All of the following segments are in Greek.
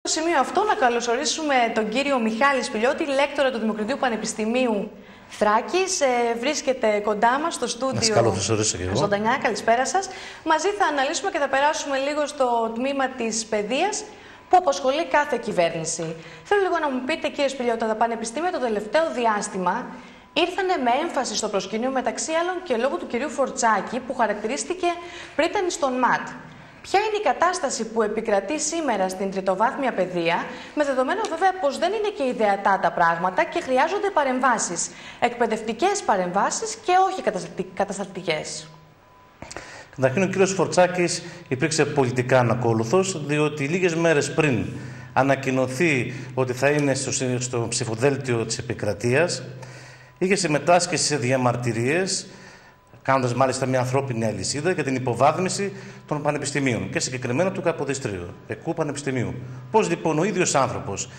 Στο σημείο αυτό να καλωσορίσουμε τον κύριο Μιχάλη Σπηλιώτη, λέκτορα του Δημοκρατίου Πανεπιστημίου Θράκης. Βρίσκεται κοντά μας στο στούντιο ζωντανιά. Καλησπέρα σας. Μαζί θα αναλύσουμε και θα περάσουμε λίγο στο τμήμα της παιδείας που απασχολεί κάθε κυβέρνηση. Θέλω λίγο να μου πείτε, κύριε Σπηλιώτη, τα πανεπιστήμια το τελευταίο διάστημα ήρθανε με έμφαση στο προσκήνιο, μεταξύ άλλων και λόγω του κυρίου Φορτσάκη, που χαρακτηρίστηκε πρίτανη στον ΜΑΤ. Ποια είναι η κατάσταση που επικρατεί σήμερα στην τριτοβάθμια παιδεία, με δεδομένο βέβαια πως δεν είναι και ιδεατά τα πράγματα και χρειάζονται παρεμβάσεις, εκπαιδευτικές παρεμβάσεις και όχι κατασταλτικές? Καταρχήν, ο κύριος Φορτσάκης υπήρξε πολιτικά ανακόλουθος, διότι λίγες μέρες πριν ανακοινωθεί ότι θα είναι στο ψηφοδέλτιο της επικρατείας, είχε συμμετάσχει σε διαμαρτυρίες, κάνοντας μάλιστα μια ανθρώπινη αλυσίδα για την υποβάθμιση των πανεπιστημίων και συγκεκριμένα του Καποδιστρίου, ΕΚΟΥ Πανεπιστημίου. Πώς λοιπόν ο ίδιος άνθρωπος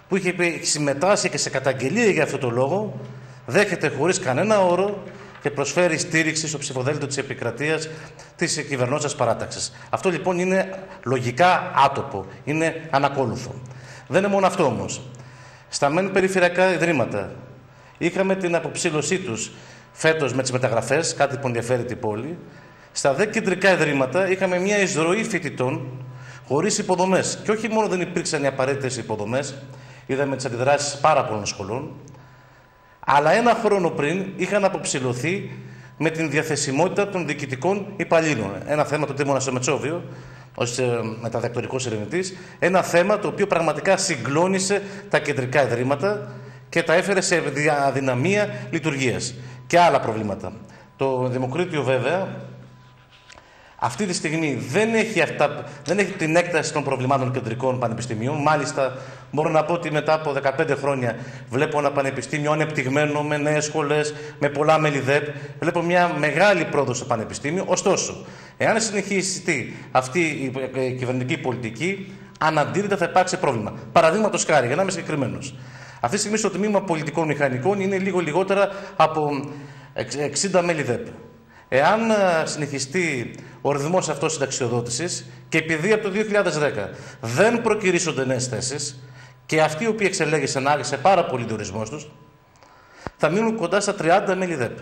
που είχε συμμετάσχει και σε καταγγελία για αυτό το λόγο, δέχεται χωρίς κανένα όρο και προσφέρει στήριξη στο ψηφοδέλτιο της επικρατείας της κυβερνώσας παράταξης. Αυτό λοιπόν είναι λογικά άτοπο, είναι ανακόλουθο. Δεν είναι μόνο αυτό όμως. Στα μεν περιφερειακά ιδρύματα είχαμε την αποψήλωσή τους φέτος με τις μεταγραφές, κάτι που ενδιαφέρει την πόλη. Στα δε κεντρικά ιδρύματα είχαμε μια εισρωή φοιτητών χωρίς υποδομές. Και όχι μόνο δεν υπήρξαν οι απαραίτητες υποδομές, είδαμε τις αντιδράσεις πάρα πολλών σχολών, αλλά ένα χρόνο πριν είχαν αποψηλωθεί με την διαθεσιμότητα των διοικητικών υπαλλήλων. Ένα θέμα το ήμουνα στο Μετσόβιο, ως μεταδεκτορικός ερευνητής, ένα θέμα το οποίο πραγματικά συγκλώνησε τα κεντρικά ιδρύματα και τα έφερε σε αδυναμία λειτουργίας. Και άλλα προβλήματα. Το Δημοκρίτιο βέβαια αυτή τη στιγμή δεν έχει την έκταση των προβλημάτων κεντρικών πανεπιστημίων. Μάλιστα, μπορώ να πω ότι μετά από 15 χρόνια βλέπω ένα πανεπιστήμιο ανεπτυγμένο, με νέες σχολές, με πολλά μέλη ΔΕΠ. Βλέπω μια μεγάλη πρόοδο στο πανεπιστήμιο. Ωστόσο, εάν συνεχιστεί αυτή η κυβερνητική πολιτική, αναντήρητα θα υπάρξει πρόβλημα. Παραδείγματος χάρη, για να είμαι συγκεκριμένος. Αυτή τη στιγμή στο τμήμα πολιτικών μηχανικών είναι λίγο λιγότερα από 60 μέλη ΔΕΠ. Εάν συνεχιστεί ο ρυθμός αυτός συνταξιοδότησης και επειδή από το 2010 δεν προκυρήσονται νέες θέσεις και αυτοί οι οποίοι εξελέγησαν άργησε πάρα πολύ διορισμός τους, θα μείνουν κοντά στα 30 μέλη ΔΕΠ.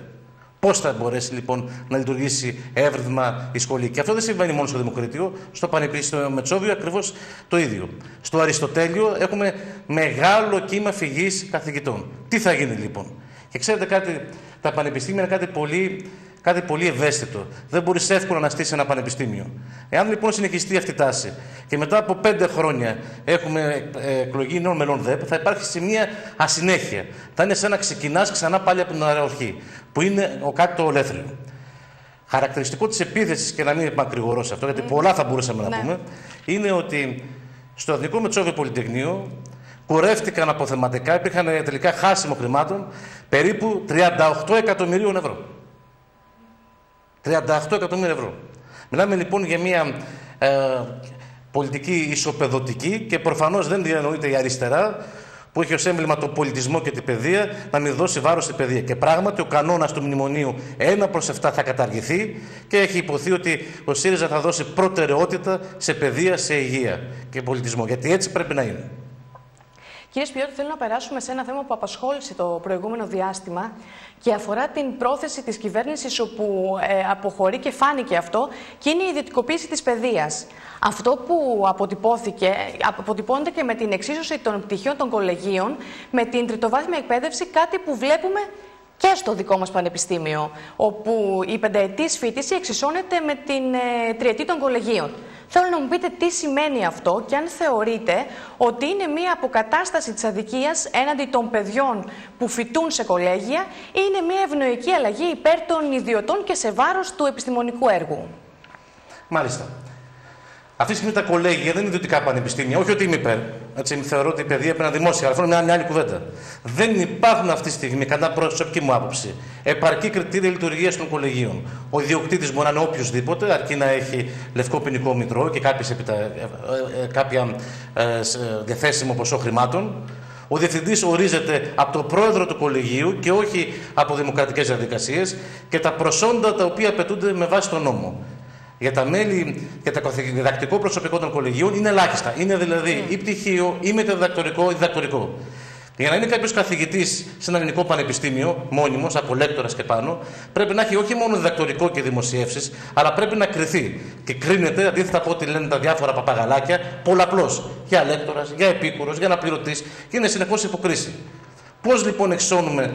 Πώς θα μπορέσει λοιπόν να λειτουργήσει εύρυθμα η σχολή? Και αυτό δεν συμβαίνει μόνο στο Δημοκρίτιο, στο Πανεπιστήμιο Μετσόβιο ακριβώς το ίδιο. Στο Αριστοτέλειο έχουμε μεγάλο κύμα φυγής καθηγητών. Τι θα γίνει λοιπόν? Και ξέρετε κάτι, τα πανεπιστήμια είναι κάτι πολύ ευαίσθητο. Δεν μπορείς εύκολα να στήσεις ένα πανεπιστήμιο. Εάν λοιπόν συνεχιστεί αυτή η τάση και μετά από 5 χρόνια έχουμε εκλογή νέων μελών ΔΕΠ, θα υπάρχει σε μια ασυνέχεια. Θα είναι σαν να ξεκινάς ξανά πάλι από την αρχή, που είναι κάτι το ολέθριο. Χαρακτηριστικό της επίθεσης, και να μην μακρηγορώ σε αυτό, γιατί πολλά θα μπορούσαμε να πούμε, είναι ότι στο Εθνικό Μετσόβιο Πολυτεχνείο κουρεύτηκαν αποθεματικά, υπήρχαν τελικά χάσιμο χρημάτων, περίπου 38 εκατομμυρίων ευρώ. 38 εκατομμύρια ευρώ. Μιλάμε λοιπόν για μια πολιτική ισοπεδωτική και προφανώς δεν διανοείται η αριστερά, που έχει ως έμβλημα το πολιτισμό και την παιδεία, να μην δώσει βάρος στην παιδεία. Και πράγματι ο κανόνας του μνημονίου 1/7 θα καταργηθεί και έχει υποθεί ότι ο ΣΥΡΙΖΑ θα δώσει προτεραιότητα σε παιδεία, σε υγεία και πολιτισμό. Γιατί έτσι πρέπει να είναι. Κύριε Σπηλιώτη, θέλω να περάσουμε σε ένα θέμα που απασχόλησε το προηγούμενο διάστημα και αφορά την πρόθεση της κυβέρνησης, όπου αποχωρεί και φάνηκε αυτό, και είναι η ιδιωτικοποίηση της παιδείας. Αυτό που αποτυπώνεται και με την εξίσωση των πτυχίων των κολεγίων με την τριτοβάθμια εκπαίδευση, κάτι που βλέπουμε και στο δικό μας πανεπιστήμιο, όπου η πενταετής φοιτήση εξισώνεται με την τριετή των κολεγίων. Θέλω να μου πείτε τι σημαίνει αυτό και αν θεωρείτε ότι είναι μία αποκατάσταση της αδικίας έναντι των παιδιών που φοιτούν σε κολέγια ή είναι μία ευνοϊκή αλλαγή υπέρ των ιδιωτών και σε βάρος του επιστημονικού έργου. Μάλιστα. Αυτή τη στιγμή τα κολέγια δεν είναι ιδιωτικά πανεπιστήμια, όχι ότι είμαι υπέρ. Έτσι, θεωρώ ότι η παιδεία πρέπει να είναι δημόσια, αλλά αυτό είναι μια άλλη κουβέντα. Δεν υπάρχουν αυτή τη στιγμή, κατά προσωπική μου άποψη, επαρκή κριτήρια λειτουργίας των κολεγίων. Ο ιδιοκτήτης μπορεί να είναι οποιοδήποτε, αρκεί να έχει λευκό ποινικό μητρό και κάποια διαθέσιμο ποσό χρημάτων. Ο διευθυντής ορίζεται από τον πρόεδρο του κολεγίου και όχι από δημοκρατικές διαδικασίες και τα προσόντα τα οποία απαιτούνται με βάση τον νόμο. για τα μέλη, για το διδακτικό προσωπικό των κολεγίων είναι ελάχιστα. Είναι δηλαδή ή πτυχίο ή μεταδιδακτορικό ή διδακτορικό. Για να είναι κάποιος καθηγητής σε ένα ελληνικό πανεπιστήμιο, μόνιμος, από λέκτορας και πάνω, πρέπει να έχει όχι μόνο διδακτορικό και δημοσιεύσεις, αλλά πρέπει να κριθεί. Και κρίνεται, αντίθετα από ό,τι λένε τα διάφορα παπαγαλάκια, πολλαπλώς. Για λέκτορας, για επίκουρος, για αναπληρωτής, και είναι συνεχώς υποκρίση. Πώς λοιπόν εξώνουμε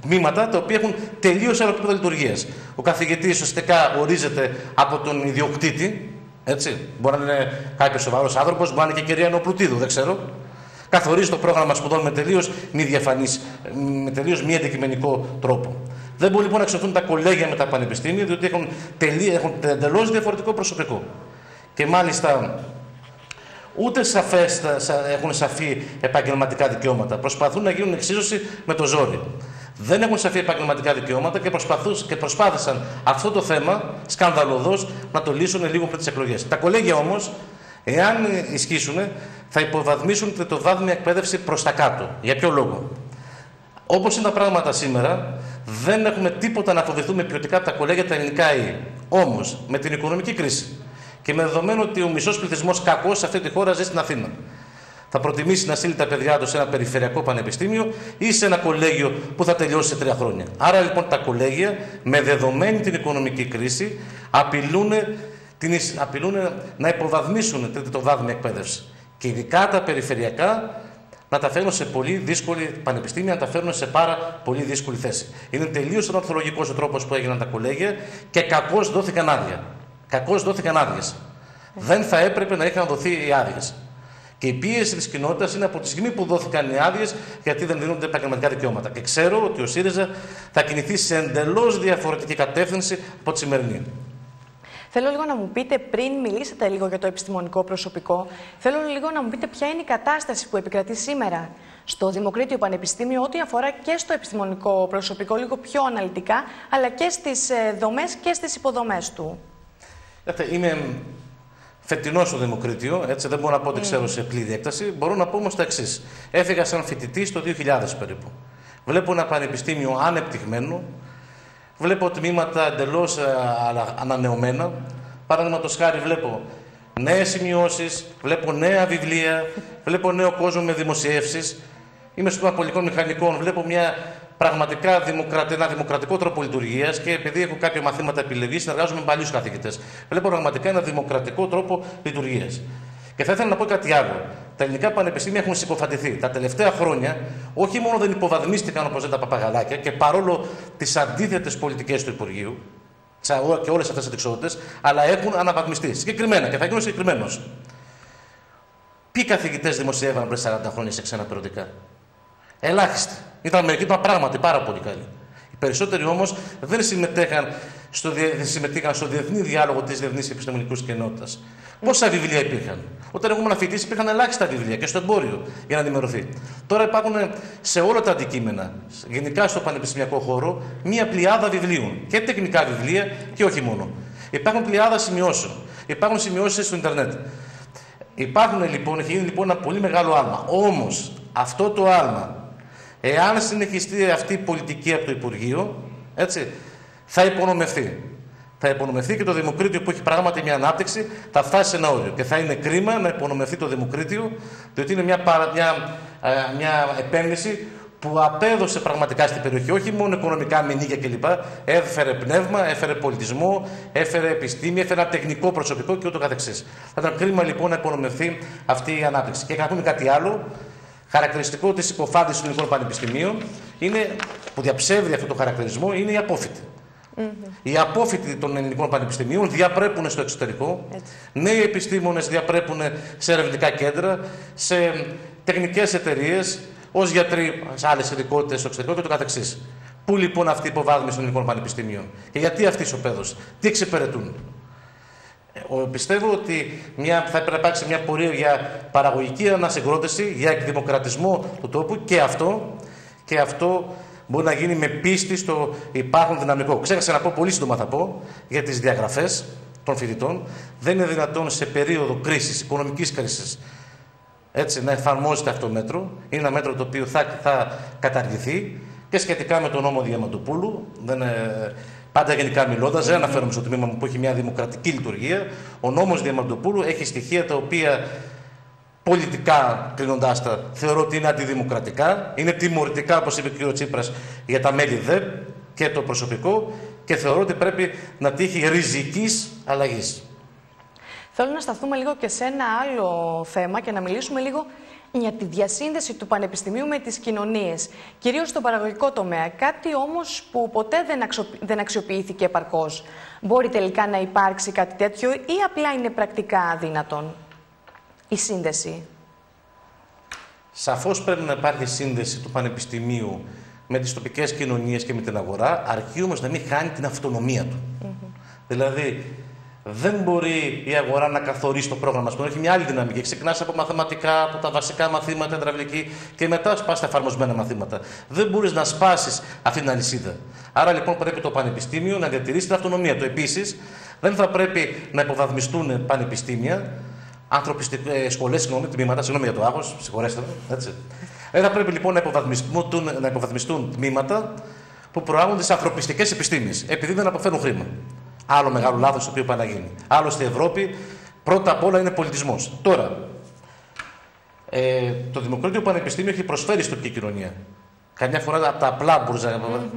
τμήματα τα οποία έχουν τελείως άλλο επίπεδο λειτουργίας? Ο καθηγητής ουσιαστικά ορίζεται από τον ιδιοκτήτη, έτσι. Μπορεί να είναι κάποιος σοβαρός άνθρωπος, μπορεί να είναι και κυρία Νεοπλουτίδου, δεν ξέρω. Καθορίζει το πρόγραμμα σπουδών με τελείως μη διαφανής, με τελείως μη αντικειμενικό τρόπο. Δεν μπορεί λοιπόν να εξωθούν τα κολέγια με τα πανεπιστήμια, διότι έχουν εντελώς διαφορετικό προσωπικό. Και μάλιστα ούτε έχουν σαφή επαγγελματικά δικαιώματα. Προσπαθούν να γίνουν εξίσωση με το ζόρι. Δεν έχουν σαφή επαγγελματικά δικαιώματα και προσπάθησαν αυτό το θέμα σκανδαλωδώς να το λύσουν λίγο πριν τις εκλογές. Τα κολέγια όμως, εάν ισχύσουν, θα υποβαθμίσουν το βάθμια εκπαίδευση προς τα κάτω. Για ποιο λόγο? Όπως είναι τα πράγματα σήμερα, δεν έχουμε τίποτα να φοβηθούμε ποιοτικά από τα κολέγια τα ελληνικά ή. Όμως, με την οικονομική κρίση και με δεδομένο ότι ο μισός πληθυσμός κακός σε αυτή τη χώρα ζει στην Αθήνα, θα προτιμήσει να στείλει τα παιδιά του σε ένα περιφερειακό πανεπιστήμιο ή σε ένα κολέγιο που θα τελειώσει σε 3 χρόνια. Άρα λοιπόν τα κολέγια, με δεδομένη την οικονομική κρίση, απειλούν να υποβαθμίσουν το βάθμια εκπαίδευση. Και ειδικά τα περιφερειακά να τα φέρουν σε πολύ δύσκολη πανεπιστήμια, να τα φέρουν σε πάρα πολύ δύσκολη θέση. Είναι τελείως ανορθολογικός ο τρόπος που έγιναν τα κολέγια και κακώς δόθηκαν άδεια. Κακώς δόθηκαν άδειες. Δεν θα έπρεπε να είχαν δοθεί οι άδειες. Και η πίεση της κοινότητας είναι από τη στιγμή που δόθηκαν οι άδειες, γιατί δεν δίνονται επαγγελματικά δικαιώματα. Και ξέρω ότι ο ΣΥΡΙΖΑ θα κινηθεί σε εντελώς διαφορετική κατεύθυνση από τη σημερινή. Θέλω λίγο να μου πείτε, πριν μιλήσατε λίγο για το επιστημονικό προσωπικό, θέλω λίγο να μου πείτε ποια είναι η κατάσταση που επικρατεί σήμερα στο Δημοκρίτιο Πανεπιστήμιο, ό,τι αφορά και στο επιστημονικό προσωπικό, λίγο πιο αναλυτικά, αλλά και στις δομές και στις υποδομές του. Είμαι φετινός στο Δημοκρίτιο, έτσι δεν μπορώ να πω ότι ξέρω σε πλήρη έκταση. Μπορώ να πω όμως τα εξής. Έφυγα σαν φοιτητής το 2000 περίπου. Βλέπω ένα πανεπιστήμιο ανεπτυγμένο. Βλέπω τμήματα εντελώς ανανεωμένα. Παραδείγματος χάρη, βλέπω νέες σημειώσεις, βλέπω νέα βιβλία, βλέπω νέο κόσμο με δημοσιεύσεις. Είμαι στο τμήμα πολικών μηχανικών, βλέπω πραγματικά ένα δημοκρατικό τρόπο λειτουργίας και επειδή έχω κάποια μαθήματα επιλογής, συνεργάζομαι με παλιούς καθηγητές. Βλέπω πραγματικά ένα δημοκρατικό τρόπο λειτουργίας. Και θα ήθελα να πω κάτι άλλο. Τα ελληνικά πανεπιστήμια έχουν συκοφαντηθεί. Τα τελευταία χρόνια όχι μόνο δεν υποβαθμίστηκαν όπως λένε τα παπαγαλάκια και παρόλο τις αντίθετες πολιτικές του Υπουργείου και όλες αυτές τις αντιξότητες, αλλά έχουν αναβαθμιστεί. Συγκεκριμένα, και θα γίνω συγκεκριμένος. Ποιοι καθηγητές δημοσιεύαν πριν 40 χρόνια σε ξένα περιοδικά? Ελάχιστοι. Ήταν μερικοί πράγματι πάρα πολύ καλοί. Οι περισσότεροι όμως δεν συμμετείχαν στο διεθνή διάλογο της διεθνής επιστημονικής κοινότητας. Πόσα βιβλία υπήρχαν? Όταν εγώ ήμουν φοιτητής, υπήρχαν ελάχιστα βιβλία και στο εμπόριο για να ενημερωθεί. Τώρα υπάρχουν σε όλα τα αντικείμενα, γενικά στο πανεπιστημιακό χώρο, μία πλειάδα βιβλίων. Και τεχνικά βιβλία και όχι μόνο. Υπάρχουν πλειάδα σημειώσεων. Υπάρχουν σημειώσεις στο Ιντερνετ. Έχει γίνει λοιπόν ένα πολύ μεγάλο άλμα. Όμως αυτό το άλμα, εάν συνεχιστεί αυτή η πολιτική από το Υπουργείο, έτσι, θα υπονομευθεί. Θα υπονομευθεί και το Δημοκρίτιο που έχει πράγματι μια ανάπτυξη θα φτάσει σε ένα όριο. Και θα είναι κρίμα να υπονομευθεί το Δημοκρίτιο, διότι είναι μια επένδυση που απέδωσε πραγματικά στην περιοχή, όχι μόνο οικονομικά με νίκια κλπ. Έφερε πνεύμα, έφερε πολιτισμό, έφερε επιστήμη, έφερε ένα τεχνικό προσωπικό και ούτω καθεξής. Θα ήταν κρίμα λοιπόν να υπονομευθεί αυτή η ανάπτυξη. Και να πούμε κάτι άλλο. Χαρακτηριστικό της συκοφάντησης των ελληνικών πανεπιστημίων, που διαψεύδει αυτό το χαρακτηρισμό, είναι η απόφοιτη. Οι απόφοιτοι των ελληνικών πανεπιστημίων διαπρέπουν στο εξωτερικό. Έτσι. Νέοι επιστήμονες διαπρέπουν σε ερευνητικά κέντρα, σε τεχνικές εταιρείες, ως γιατροί σε άλλες ειδικότητες στο εξωτερικό και το καθεξής. Πού λοιπόν αυτή η υποβάθμιση των ελληνικών πανεπιστημίων και γιατί αυτή η ισοπαίδωση, τι εξυπηρετούν? Πιστεύω ότι θα πρέπει να υπάρξει μια πορεία για παραγωγική ανασυγκρότηση, για εκδημοκρατισμό του τόπου και αυτό μπορεί να γίνει με πίστη στο υπάρχον δυναμικό. Ξέχασα να πω, πολύ σύντομα θα πω, για τις διαγραφές των φοιτητών. Δεν είναι δυνατόν σε περίοδο κρίσης, οικονομικής κρίσης, έτσι, να εφαρμόζεται αυτό το μέτρο. Είναι ένα μέτρο το οποίο θα καταργηθεί και σχετικά με τον νόμο Διαμαντοπούλου. Πάντα γενικά μιλώντας, δεν αναφέρομαι στο τμήμα μου που έχει μια δημοκρατική λειτουργία. Ο νόμος Διαμαντοπούλου έχει στοιχεία τα οποία πολιτικά κρίνοντάς τα θεωρώ ότι είναι αντιδημοκρατικά. Είναι τιμωρητικά, όπως είπε ο κ. Τσίπρας, για τα μέλη ΔΕΠ και το προσωπικό και θεωρώ ότι πρέπει να τύχει ριζικής αλλαγής. Θέλω να σταθούμε λίγο και σε ένα άλλο θέμα και να μιλήσουμε λίγο για τη διασύνδεση του πανεπιστημίου με τις κοινωνίες, κυρίως στον παραγωγικό τομέα. Κάτι όμως που ποτέ δεν αξιοποιήθηκε επαρκώς. Μπορεί τελικά να υπάρξει κάτι τέτοιο ή απλά είναι πρακτικά αδύνατον η σύνδεση? Σαφώς πρέπει να υπάρχει σύνδεση του πανεπιστημίου με τις τοπικές κοινωνίες και με την αγορά, αρκεί όμως να μην χάνει την αυτονομία του. Δηλαδή, δεν μπορεί η αγορά να καθορίσει το πρόγραμμα σου. Έχει μια άλλη δυναμική. Ξεκινάς από μαθηματικά, από τα βασικά μαθήματα, υδραυλική και μετά σπάς τα εφαρμοσμένα μαθήματα. Δεν μπορείς να σπάσεις αυτή την αλυσίδα. Άρα λοιπόν πρέπει το πανεπιστήμιο να διατηρήσει την αυτονομία του. Επίσης, δεν θα πρέπει να υποβαθμιστούν πανεπιστήμια, σχολές, τμήματα, συγγνώμη για το άγχος, συγχωρέστε με, έτσι. Δεν θα πρέπει λοιπόν να υποβαθμιστούν τμήματα που προάγουν τις ανθρωπιστικές επιστήμες, επειδή δεν αποφέρουν χρήμα. Άλλο μεγάλο λάθος το οποίο πάει να γίνει. Άλλωστε η Ευρώπη πρώτα απ' όλα είναι πολιτισμός. Τώρα, το Δημοκρατικό Πανεπιστήμιο έχει προσφέρει στην τοπική κοινωνία. Καμιά φορά από τα απλά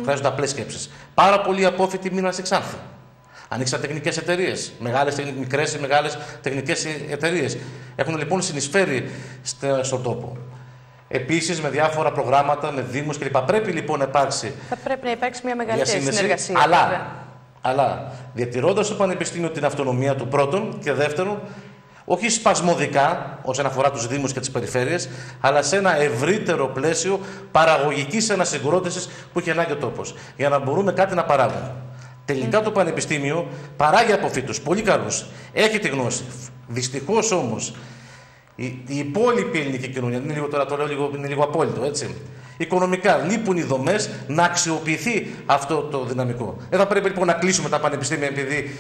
χρειάζονται απλές σκέψεις. Πάρα πολλοί απόφοιτοι μείναν σε Ξάνθη. Ανοίξαν τεχνικές εταιρείες. Μικρές ή μεγάλες τεχνικές εταιρείες. Έχουν λοιπόν συνεισφέρει στον τόπο. Επίσης με διάφορα προγράμματα, με δήμους κλπ. Πρέπει λοιπόν να υπάρξει. Θα πρέπει να υπάρξει μια μεγαλύτερη συνεργασία. Αλλά διατηρώντας το Πανεπιστήμιο την αυτονομία του πρώτον και δεύτερον, όχι σπασμωδικά όσον αφορά τους δήμους και τις περιφέρειες, αλλά σε ένα ευρύτερο πλαίσιο παραγωγικής ανασυγκρότησης που έχει ανάγκη ο τόπος, για να μπορούν κάτι να παράγουν. Τελικά το Πανεπιστήμιο παράγει αποφύτους, πολύ καλούς, έχει τη γνώση. Δυστυχώς όμως η υπόλοιπη ελληνική κοινωνία, είναι λίγο, τώρα το λέω είναι λίγο απόλυτο, έτσι. Οικονομικά λείπουν οι δομές να αξιοποιηθεί αυτό το δυναμικό. Δεν θα πρέπει λοιπόν να κλείσουμε τα πανεπιστήμια επειδή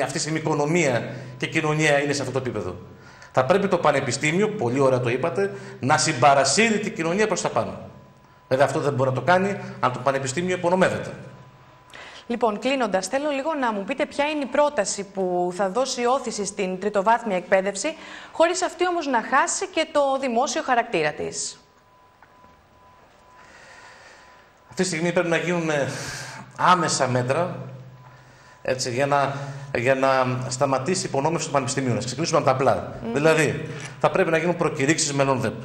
αυτή τη στιγμή η οικονομία και η κοινωνία είναι σε αυτό το επίπεδο. Θα πρέπει το πανεπιστήμιο, πολύ ωραία το είπατε, να συμπαρασύρει την κοινωνία προς τα πάνω. Βέβαια αυτό δεν μπορεί να το κάνει αν το πανεπιστήμιο υπονομεύεται. Λοιπόν, κλείνοντας, θέλω λίγο να μου πείτε ποια είναι η πρόταση που θα δώσει όθηση στην τριτοβάθμια εκπαίδευση, χωρίς αυτή όμως να χάσει και το δημόσιο χαρακτήρα της. Αυτή τη στιγμή πρέπει να γίνουν άμεσα μέτρα, έτσι, για να σταματήσει η υπονόμευση του πανεπιστημίου. Να ξεκινήσουμε από τα απλά. Δηλαδή, θα πρέπει να γίνουν προκηρύξεις μελών ΔΕΠ.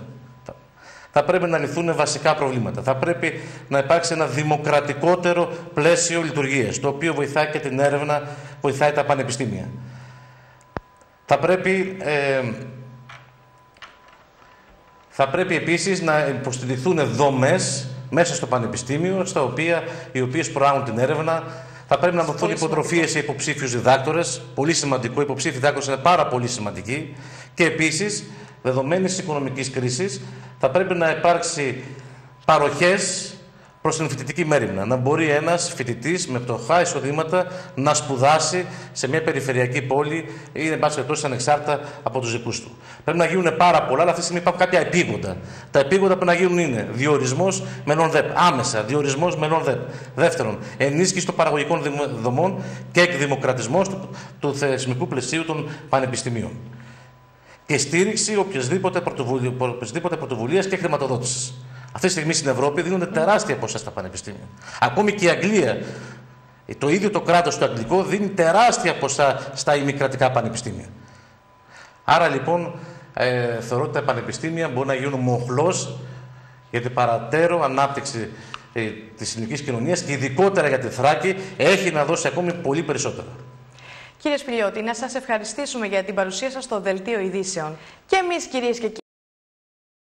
Θα πρέπει να λυθούν βασικά προβλήματα. Θα πρέπει να υπάρξει ένα δημοκρατικότερο πλαίσιο λειτουργίας, το οποίο βοηθάει και την έρευνα, βοηθάει τα πανεπιστήμια. Θα πρέπει επίσης να υποστηριχθούν δομές μέσα στο πανεπιστήμιο, οι οποίες προάγουν την έρευνα. Θα πρέπει να δοθούν υποτροφίες σε υποψήφιους διδάκτορες. Πολύ σημαντικό. Οι υποψήφιοι διδάκτορες είναι πάρα πολύ σημαντικοί. Και επίσης, δεδομένης της οικονομικής κρίσης, θα πρέπει να υπάρξει παροχές προς την φοιτητική μέριμνα. Να μπορεί ένας φοιτητής με φτωχά εισοδήματα να σπουδάσει σε μια περιφερειακή πόλη ή, εν πάση περιπτώσει, ανεξάρτητα από τους δικούς του. Πρέπει να γίνουν πάρα πολλά, αλλά αυτή τη στιγμή υπάρχουν κάποια επίγοντα. Τα επίγοντα που να γίνουν είναι διορισμός μελών ΔΕΠ. Άμεσα, διορισμός μελών ΔΕΠ. Δεύτερον, ενίσχυση των παραγωγικών δομών και εκδημοκρατισμός του θεσμικού πλαισίου των πανεπιστημίων. Και στήριξη οποιασδήποτε πρωτοβουλίας και χρηματοδότησης. Αυτή τη στιγμή στην Ευρώπη δίνονται τεράστια ποσά στα πανεπιστήμια. Ακόμη και η Αγγλία, το ίδιο το κράτος το αγγλικό, δίνει τεράστια ποσά στα ημικρατικά πανεπιστήμια. Άρα λοιπόν θεωρώ ότι τα πανεπιστήμια μπορούν να γίνουν μοχλός για την παρατέρω ανάπτυξη της ελληνικής κοινωνίας και ειδικότερα για τη Θράκη έχει να δώσει ακόμη πολύ περισσότερα. Κύριε Σπηλιώτη, να σας ευχαριστήσουμε για την παρουσία σας στο Δελτίο Ειδήσεων. Και εμείς, κυρίες και κύριοι,